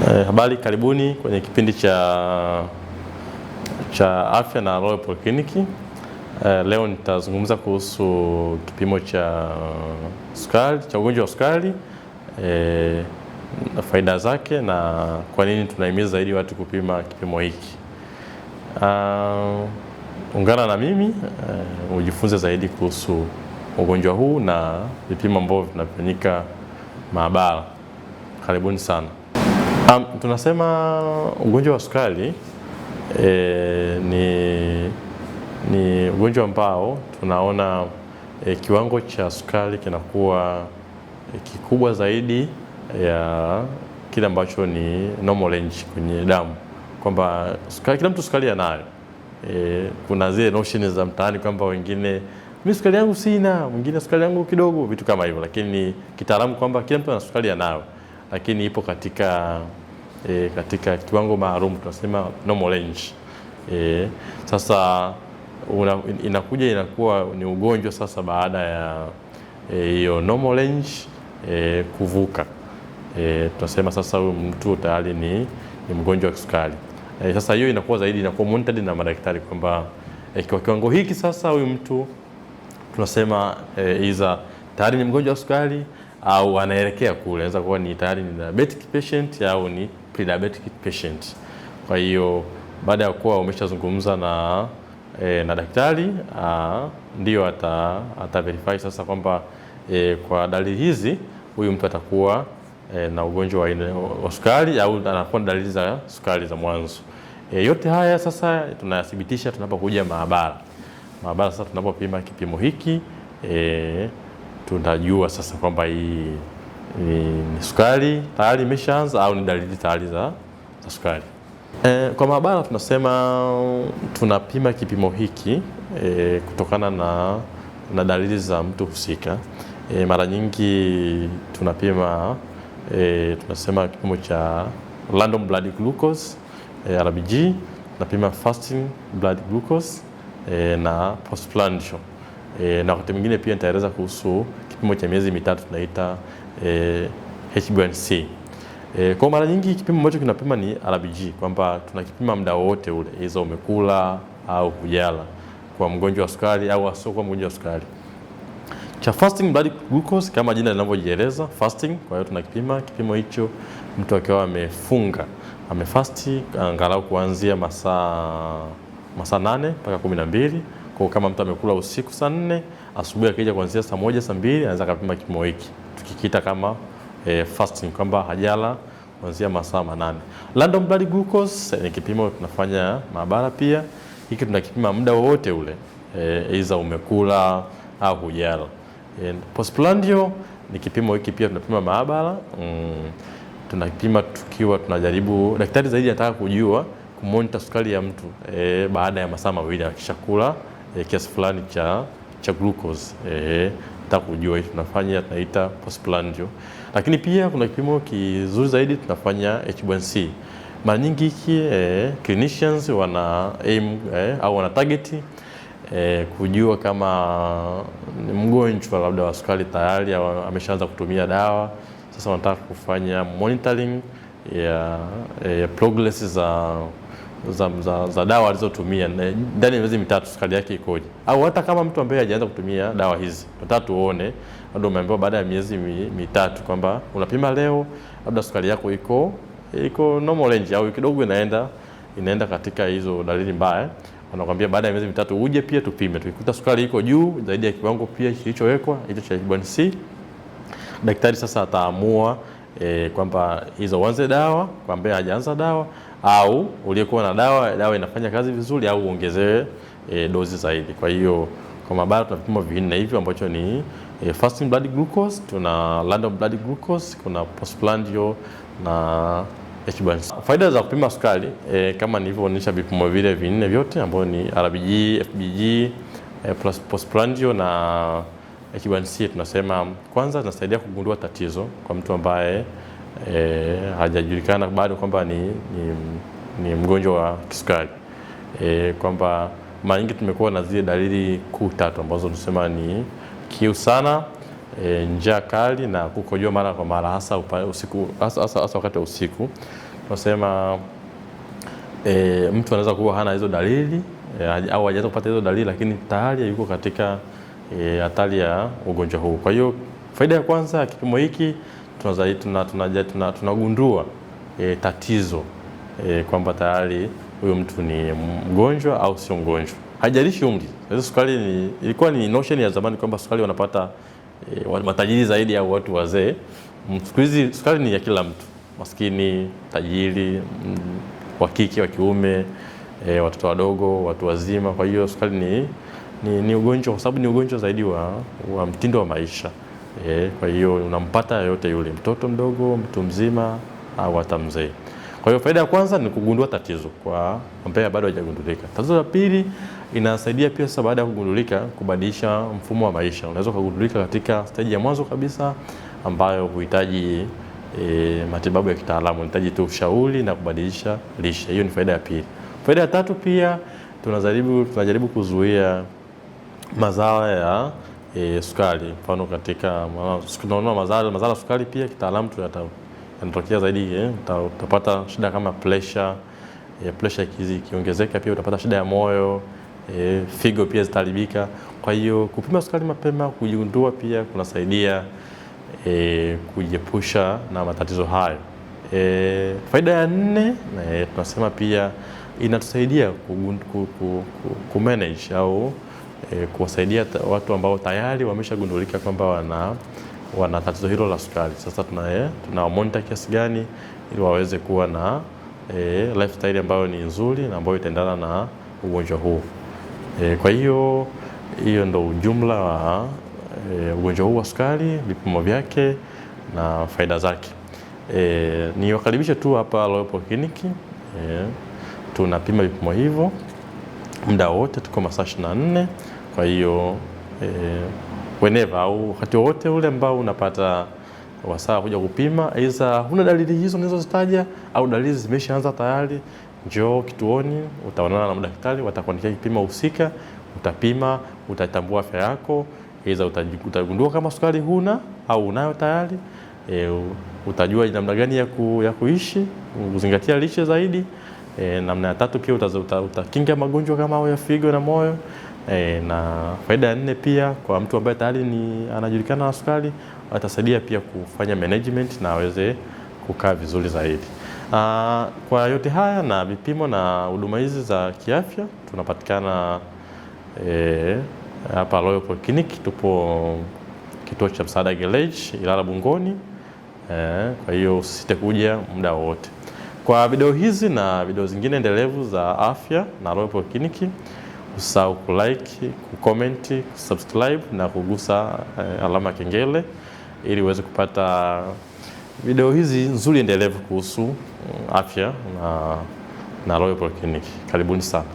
Habari, karibuni kwenye kipindi cha afya na Royal Polyclinic. Leo nitazungumza kuhusu kipimo cha sukari, cha ugonjwa wa sukari, na faida zake na kwa nini tunahimiza zaidi watu kupima kipimo hiki. Ungana na mimi ujifunze zaidi kuhusu ugonjwa huu na vipimo ambavyo vinafanyika maabara. Karibuni sana. Tunasema ugonjwa wa sukari ni ugonjwa ambao tunaona kiwango cha sukari kinakuwa kikubwa zaidi ya kile ambacho ni normal range kwenye damu, kwamba sukari, kila mtu sukari anayo. Kuna zile notion za mtaani kwamba wengine mimi sukari yangu sina, mwingine sukari yangu kidogo, vitu kama hivyo, lakini kitaalamu kwamba kila mtu ana sukari anayo, lakini ipo katika kiwango maalum, tunasema normal range. Sasa inakuwa ni ugonjwa sasa baada ya hiyo normal range kuvuka. Tunasema sasa huyu mtu tayari ni mgonjwa wa kisukari. Sasa hiyo inakuwa zaidi, inakuwa monitored na madaktari kwamba kwa kiwango hiki sasa huyu mtu tunasema iza tayari ni mgonjwa wa sukari au anaelekea kule, anaweza kuwa ni tayari ni diabetic patient au ni pre-diabetic patient. Kwa hiyo baada ya kuwa umeshazungumza na daktari, ndio ata verify sasa kwamba kwa dalili hizi huyu mtu atakuwa na ugonjwa wa sukari au anakuwa na dalili za sukari za mwanzo. Yote haya sasa tunayathibitisha tunapokuja maabara. Sasa tunapopima kipimo hiki tunajua sasa kwamba hii ni sukari tayari imeshaanza au ni dalili tayari za sukari. Kwa maabara tunasema tunapima kipimo hiki kutokana na dalili za mtu husika. Mara nyingi tunapima tunasema kipimo cha random blood glucose RBG, tunapima fasting blood glucose na postprandial. Na wakati mwingine pia nitaeleza kuhusu kipimo cha miezi mitatu tunaita HbA1c. Kwa mara nyingi kipimo ambacho kinapima ni RBG, kwamba tunakipima muda wote ule, hizo umekula au hujala, kwa mgonjwa wa sukari au asio kwa mgonjwa wa sukari. Cha fasting blood glucose kama jina linavyojieleza fasting, kwa hiyo tunakipima kipimo hicho mtu akiwa amefunga, amefasti angalau kuanzia masaa 8 mpaka 12. Kwa kama mtu amekula usiku saa 4, asubuhi akija kuanzia saa 1 saa 2 anaweza kupima kipimo hiki tukikita kama fasting, kwamba hajala kuanzia masaa 8. Random blood glucose ni kipimo tunafanya maabara pia. Hiki tunakipima muda wote ule, aidha umekula au hujala. Postprandial ni kipimo hiki pia tunapima maabara. Tunapima tukiwa tunajaribu, daktari zaidi anataka kujua kumonitor sukari ya mtu baada ya masaa 2 akishakula kiasi fulani cha glucose. Nataka kujua hii tunafanya, tunaita postprandial. Lakini pia kuna kipimo kizuri zaidi tunafanya HbA1c. Mara nyingi hiki clinicians wana aim au wana target kujua kama ni mgonjwa labda wa sukari tayari au ameshaanza kutumia dawa. Sasa wanataka kufanya monitoring ya progress za dawa alizotumia ndani ya miezi mitatu, sukari yake ikoje, au hata kama mtu ambaye hajaanza kutumia dawa hizi, tunataka tuone labda umeambiwa baada ya miezi mitatu kwamba unapima leo labda sukari yako iko normal range au kidogo inaenda katika hizo dalili mbaya. Wanakuambia baada ya miezi mitatu uje pia tupime, tukikuta sukari iko juu zaidi ya kiwango pia kilichowekwa hicho cha HbA1c, daktari sasa ataamua kwamba hizo uanze dawa kwa ambaye hajaanza dawa, au uliyekuwa na dawa inafanya kazi vizuri au uongezewe dozi zaidi. Kwa hiyo kwa maabara tuna vipimo vinne hivyo ambacho ni fasting blood glucose, tuna random blood glucose, kuna postprandial na HbA1c. Faida za kupima sukari kama nilivyoonyesha vipimo vile vinne vyote ambao ni RBG, FBG, plus postprandial na HbA1c, tunasema kwanza tunasaidia kugundua tatizo kwa mtu ambaye hajajulikana bado kwamba ni mgonjwa wa kisukari. Kwamba mara nyingi tumekuwa na zile dalili kuu tatu ambazo tunasema ni kiu sana, njaa kali na kukojoa mara kwa mara, hasa usiku, hasa wakati wa usiku. tunasema mtu anaweza kuwa hana hizo dalili au hajaanza kupata hizo dalili, lakini tayari yuko katika hatari ya ugonjwa huu. Kwa hiyo faida ya kwanza ya kipimo hiki, tunagundua tatizo kwamba tayari huyo mtu ni mgonjwa au sio mgonjwa. Haijalishi umri. Sukari ilikuwa ni notion ya zamani kwamba sukari wanapata matajiri zaidi au watu wazee. Siku hizi sukari ni ya kila mtu, maskini, tajiri, wa kike, wa kiume, watoto wadogo, watu wazima. Kwa hiyo sukari ni ugonjwa, kwa sababu ni ugonjwa zaidi wa mtindo wa maisha. Kwa hiyo unampata yote yule, mtoto mdogo, mtu mzima au hata mzee. Kwa hiyo faida ya kwanza ni kugundua tatizo kwa ambaye bado hajagundulika. Tatizo la pili, inasaidia pia sasa baada ya kugundulika kubadilisha mfumo wa maisha. Unaweza kugundulika katika stage ya mwanzo kabisa ambayo huhitaji matibabu ya kitaalamu, unahitaji tu ushauri na kubadilisha lishe. Hiyo ni faida ya pili. Faida ya tatu pia, tunajaribu kuzuia madhara ya sukari. Mfano katika tunaona madhara ya sukari pia kitaalamu yanatokea zaidi, utapata shida kama pressure ikiongezeka, pia utapata shida ya moyo, figo pia zitaharibika. Kwa hiyo kupima sukari mapema, kujigundua pia kunasaidia kujiepusha na matatizo hayo. Faida ya nne, tunasema pia inatusaidia kumanage au kuwasaidia watu ambao tayari wameshagundulika kwamba wana tatizo hilo la sukari. Sasa tuna monitor kiasi gani ili waweze kuwa na lifestyle ambayo ni nzuri na ambayo itaendana na ugonjwa huu. Kwa hiyo ndio ujumla wa ugonjwa huu wa sukari, vipimo vyake na faida zake. Niwakaribishe tu hapa Royal Polyclinic. Tunapima vipimo hivyo muda wote, tuko masaa 24. Kwa hiyo whenever au wakati wote ule ambao unapata wasaa kuja kupima, aidha huna dalili hizo nilizozitaja au dalili zimeshaanza tayari, njoo kituoni, utaonana na madaktari, watakuandikia kipimo husika, utapima, utatambua afya yako, aidha utagundua kama sukari huna au unayo tayari, utajua namna gani ya kuishi, kuzingatia lishe zaidi. Namna ya tatu pia utakinga magonjwa kama ya figo na moyo. Na faida ya nne pia, kwa mtu ambaye tayari anajulikana na sukari, atasaidia pia kufanya management na aweze kukaa vizuri zaidi. Kwa yote haya na vipimo na huduma hizi za kiafya, tunapatikana hapa Royal Polyclinic. Tupo kituo cha Msaada Garage Ilala Bungoni. Kwa hiyo usisite kuja muda wote. Kwa video hizi na video zingine endelevu za afya na Royal Polyclinic, usisahau kulike, kucomment, kusubscribe na kugusa alama ya kengele ili uweze kupata video hizi nzuri endelevu kuhusu afya na Royal Polyclinic. Karibuni sana.